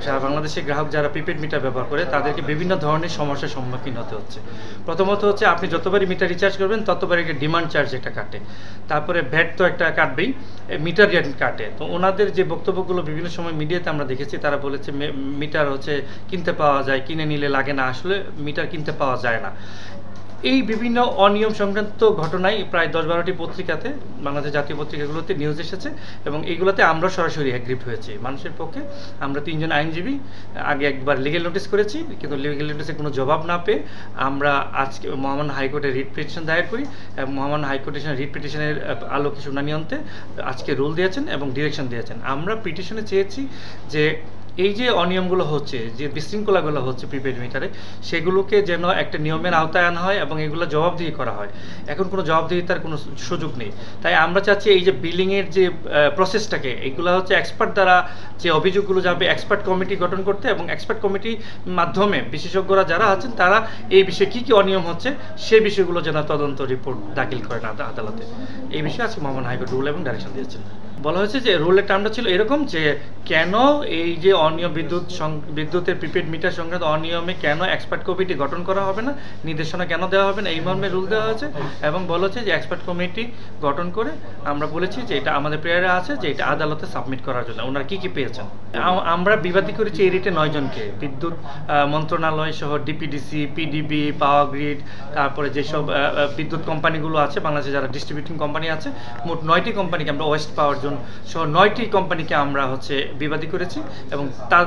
সারা বাংলাদেশে গ্রাহক যারা প্রিপেড মিটার ব্যবহার করে তাদেরকে বিভিন্ন ধরনের সমস্যার সম্মুখীন হতে হচ্ছে। প্রথমত হচ্ছে আপনি যতবারই মিটার রিচার্জ করবেন ততবারই একটা ডিমান্ড চার্জ একটা কাটে, তারপরে ভ্যাট তো একটা কাটবেই, মিটার রেট কাটে। তো ওনাদের যে বক্তব্যগুলো বিভিন্ন সময় মিডিয়াতে আমরা দেখেছি, তারা বলেছে মিটার হচ্ছে কিনতে পাওয়া যায়, কিনে নিলে লাগে না। আসলে মিটার কিনতে পাওয়া যায় না। এই বিভিন্ন অনিয়ম সংক্রান্ত ঘটনায় প্রায় ১০-১২টি পত্রিকাতে, বাংলাদেশ জাতীয় পত্রিকাগুলোতে নিউজ এসেছে এবং এইগুলোতে আমরা সরাসরি অ্যাগ্রিভ হয়েছি। মানুষের পক্ষে আমরা ৩ জন আইনজীবী আগে একবার লিগেল নোটিস করেছি, কিন্তু লিগেল নোটিসে কোনো জবাব না পেয়ে আমরা আজকে মহামান্য হাইকোর্টে রিট পিটিশন দায়ের করি এবং মহামান্য হাইকোর্টের রিট পিটিশনের আলোকে শুনানি অন্তে আজকে রুল দিয়েছেন এবং ডিরেকশন দিয়েছেন। আমরা পিটিশনে চেয়েছি যে এই যে অনিয়মগুলো হচ্ছে, যে বিশৃঙ্খলাগুলো হচ্ছে প্রিপেড মিটারে, সেগুলোকে যেন একটা নিয়মের আওতায় আনা হয় এবং এগুলো জবাবদিহি করা হয়। এখন কোনো জবাবদিহিতার কোনো সুযোগ নেই। তাই আমরা চাচ্ছি এই যে বিলিংয়ের যে প্রসেসটাকে, এগুলো হচ্ছে এক্সপার্ট দ্বারা যে অভিযোগগুলো যাবে এক্সপার্ট কমিটি গঠন করতে, এবং এক্সপার্ট কমিটির মাধ্যমে বিশেষজ্ঞরা যারা আছেন তারা এই বিষয়ে কী কী অনিয়ম হচ্ছে সেই বিষয়গুলো যেন তদন্ত রিপোর্ট দাখিল করেন আদালতে। এই বিষয়ে আজকে মহামান্য হাইকোর্ট রুল এবং ডাইরেকশন দিয়েছেন। বলা হয়েছে যে রুলের টার্মটা ছিল এরকম যে কেন এই যে অনিয়ম বিদ্যুতের প্রিপেড মিটার সংক্রান্ত অনিয়মে কেন এক্সপার্ট কমিটি গঠন করা হবে না, নির্দেশনা কেন দেওয়া হবে না, এই মর্মে রুল দেওয়া হয়েছে। এবং বলা হচ্ছে যে এক্সপার্ট কমিটি গঠন করে আমরা বলেছি যে এটা আমাদের প্রেয়ারে আছে যে এটা আদালতে সাবমিট করার জন্য ওনারা কী কী পেয়েছেন। আমরা বিবাদী করেছি এই রিটে 9 জনকে, বিদ্যুৎ মন্ত্রণালয় সহ ডিপিডিসি, পিডিবি, পাওয়ার গ্রিড, তারপরে যেসব বিদ্যুৎ কোম্পানিগুলো আছে বাংলাদেশে, যারা ডিস্ট্রিবিউটিং কোম্পানি আছে, মোট 9টি কোম্পানিকে আমরা, ওয়েস্ট পাওয়ার জোন সহ 9টি কোম্পানিকে আমরা বিবাদী করেছি এবং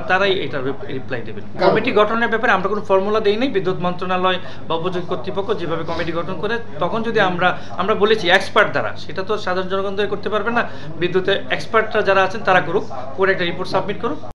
তারাই এটা রিপ্লাই দেবেন। কমিটি গঠনের ব্যাপারে আমরা কোনো ফর্মুলা দেই নাই। বিদ্যুৎ মন্ত্রণালয় বা উপযোগী কর্তৃপক্ষ যেভাবে কমিটি গঠন করে, তখন যদি আমরা বলেছি এক্সপার্ট দ্বারা, সেটা তো সাধারণ জনগণ করতে পারবে না, বিদ্যুতের এক্সপার্টরা যারা আছেন তারা করুক, করে একটা রিপোর্ট সাবমিট করুক।